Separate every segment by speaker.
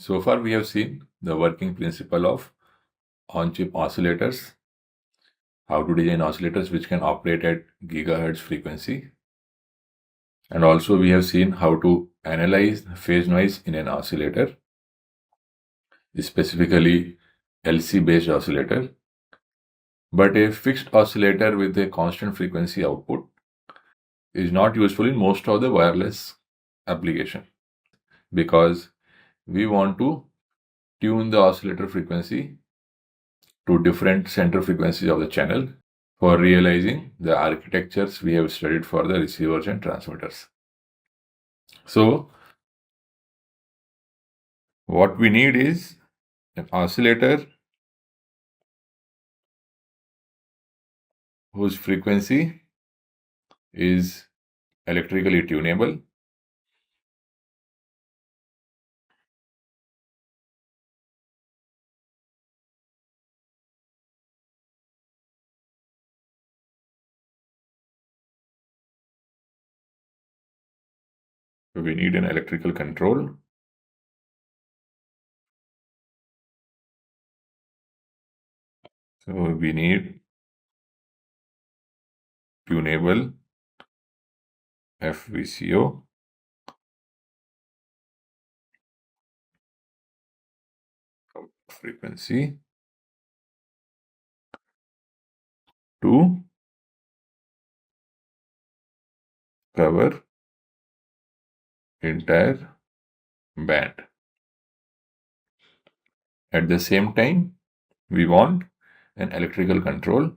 Speaker 1: So far we have seen the working principle of on-chip oscillators, how to design oscillators which can operate at gigahertz frequency, and also we have seen how to analyze phase noise in an oscillator, specifically LC-based oscillator. But a fixed oscillator with a constant frequency output is not useful in most of the wireless application, because we want to tune the oscillator frequency to different center frequencies of the channel for realizing the architectures we have studied for the receivers and transmitters. So what we need is an oscillator whose frequency is electrically tunable, we need an electrical control, so we need tunable VCO frequency to cover entire band. At the same time, we want an electrical control,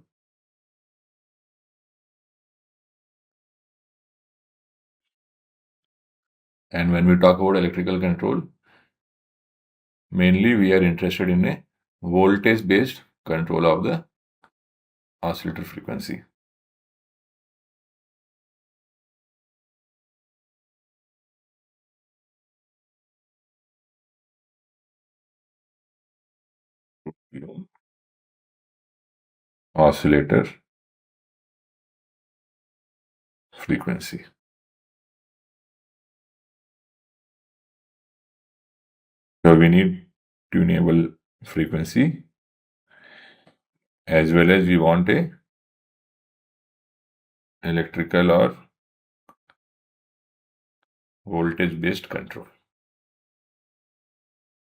Speaker 1: and when we talk about electrical control, mainly we are interested in a voltage-based control of the oscillator frequency. Oscillator frequency. So we need tunable frequency, as well as we want a electrical or voltage-based control.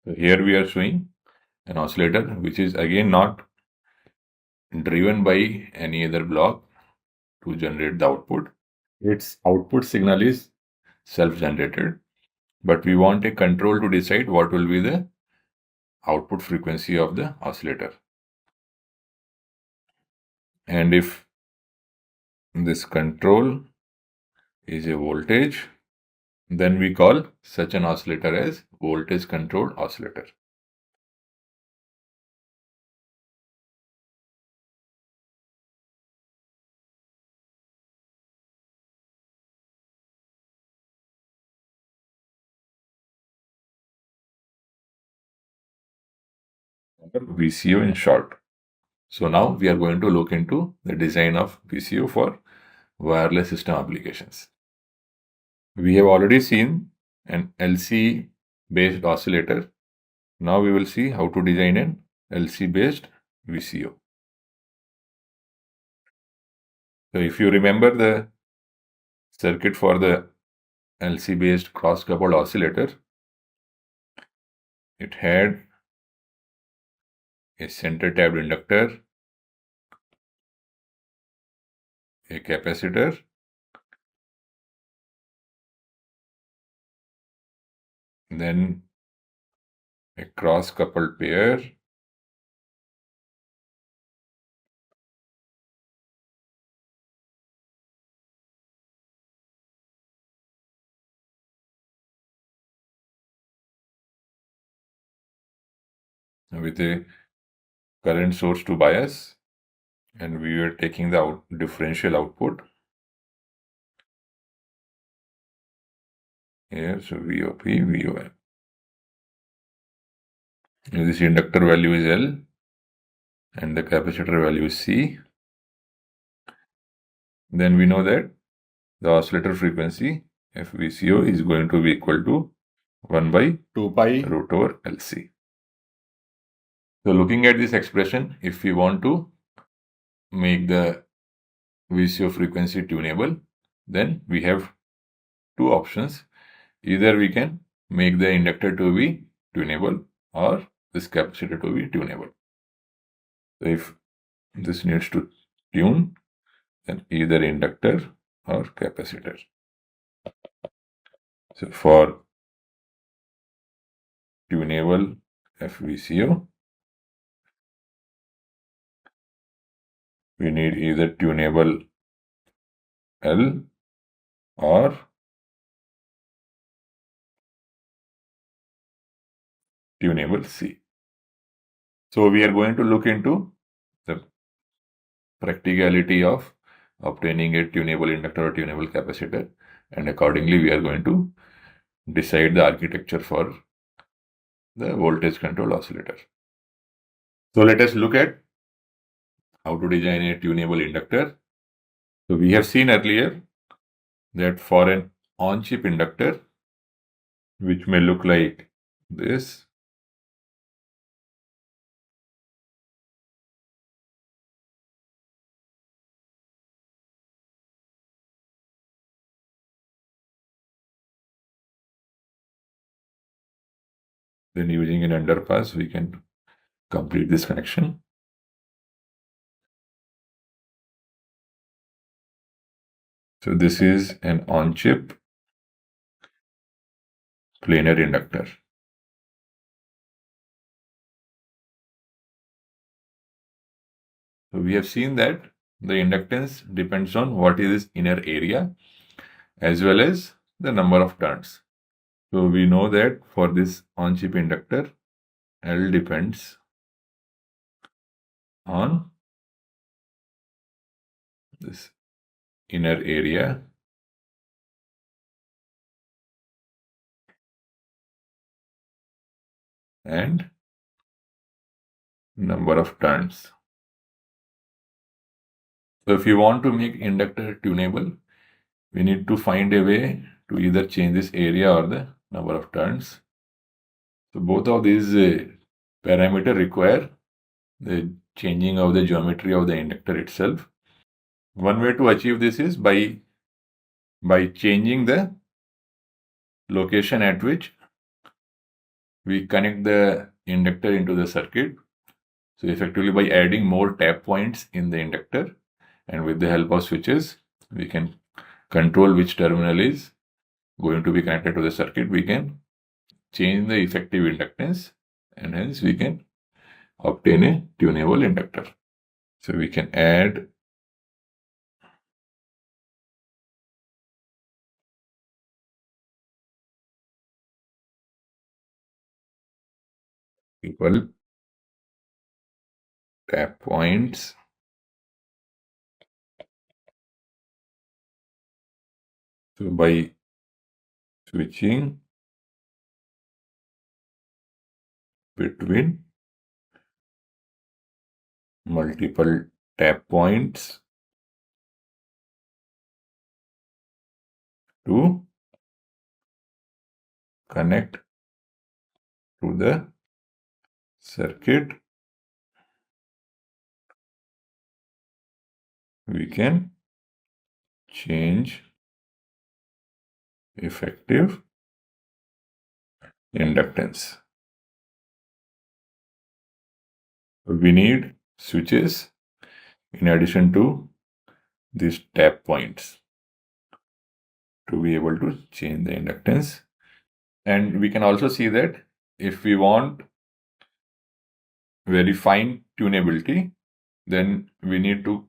Speaker 1: So here we are showing an oscillator which is again not driven by any other block to generate the output. Its output signal is self-generated, but we want a control to decide what will be the output frequency of the oscillator. And if this control is a voltage, then we call such an oscillator as voltage controlled oscillator. VCO in short. So now we are going to look into the design of VCO for wireless system applications. We have already seen an LC based oscillator. Now we will see how to design an LC based VCO. So if you remember the circuit for the LC based cross coupled oscillator, it had a center tapped inductor, a capacitor, then a cross coupled pair, with a current source to bias, and we were taking the differential output here, so VOP, VOM. This inductor value is L and the capacitor value is C. Then we know that the oscillator frequency FVCO is going to be equal to 1 by
Speaker 2: 2 pi
Speaker 1: root over LC. So looking at this expression, if we want to make the VCO frequency tunable, then we have two options. Either we can make the inductor to be tunable or this capacitor to be tunable. So if this needs to tune, then either inductor or capacitor. So for tunable FVCO, we need either tunable L or tunable C. So we are going to look into the practicality of obtaining a tunable inductor or tunable capacitor, and accordingly we are going to decide the architecture for the voltage control oscillator. So let us look at how to design a tunable inductor. So we have seen earlier that for an on-chip inductor, which may look like this, then using an underpass, we can complete this connection. So this is an on-chip planar inductor. So we have seen that the inductance depends on what is its inner area as well as the number of turns. So we know that for this on-chip inductor, L depends on this inner area and number of turns. So if you want to make inductor tunable, we need to find a way to either change this area or the number of turns. So both of these parameters require the changing of the geometry of the inductor itself. One way to achieve this is by changing the location at which we connect the inductor into the circuit. So effectively by adding more tap points in the inductor, and with the help of switches, we can control which terminal is going to be connected to the circuit. We can change the effective inductance, and hence we can obtain a tunable inductor. So we can add equal tap points so by switching between multiple tap points to connect to the circuit, we can change effective inductance. We need switches in addition to these tap points to be able to change the inductance. And we can also see that if we want very fine tunability, then we need to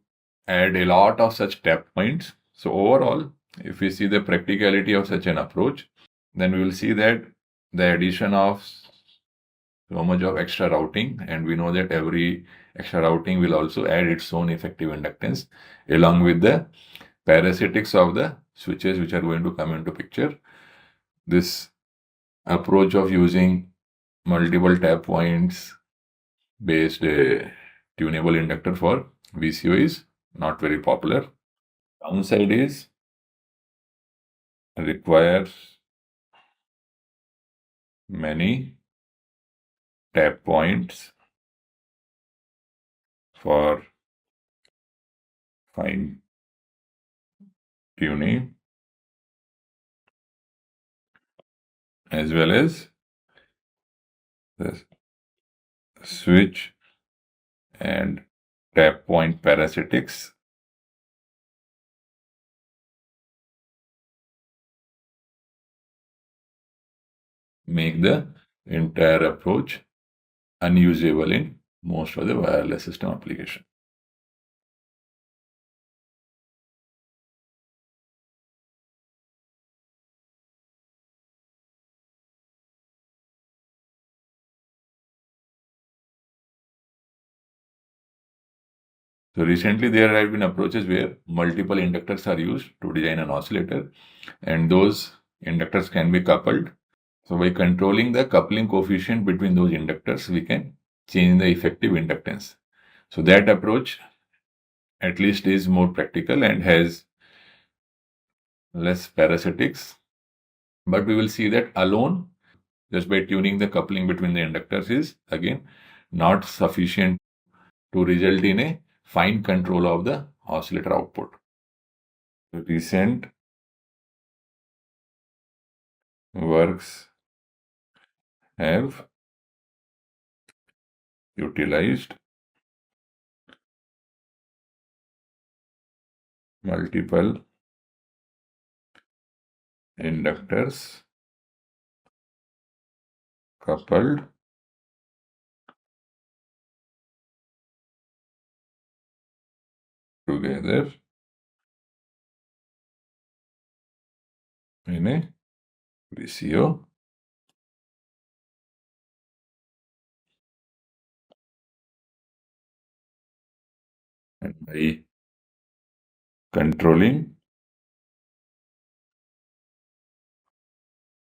Speaker 1: add a lot of such tap points. So overall, if we see the practicality of such an approach, then we will see that the addition of so much of extra routing, and we know that every extra routing will also add its own effective inductance along with the parasitics of the switches which are going to come into picture. This approach of using multiple tap points based tunable inductor for VCO is not very popular. Downside is requires many tap points for fine tuning as well as the switch and tap point parasitics make the entire approach unusable in most of the wireless system application. So recently there have been approaches where multiple inductors are used to design an oscillator, and those inductors can be coupled. So by controlling the coupling coefficient between those inductors, we can change the effective inductance. So that approach at least is more practical and has less parasitics. But we will see that alone, just by tuning the coupling between the inductors, is again not sufficient to result in a fine control of the oscillator output. Recent works have utilized multiple inductors coupled together in a VCO and by controlling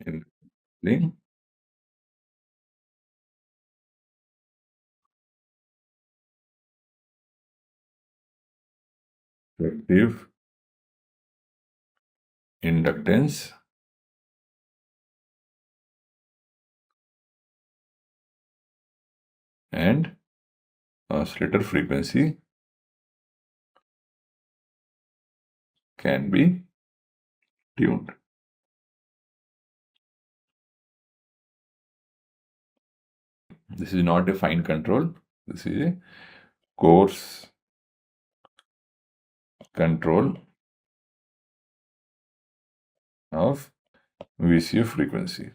Speaker 1: in effective inductance and oscillator frequency can be tuned. This is not a fine control. This is a coarse control of VCO frequency.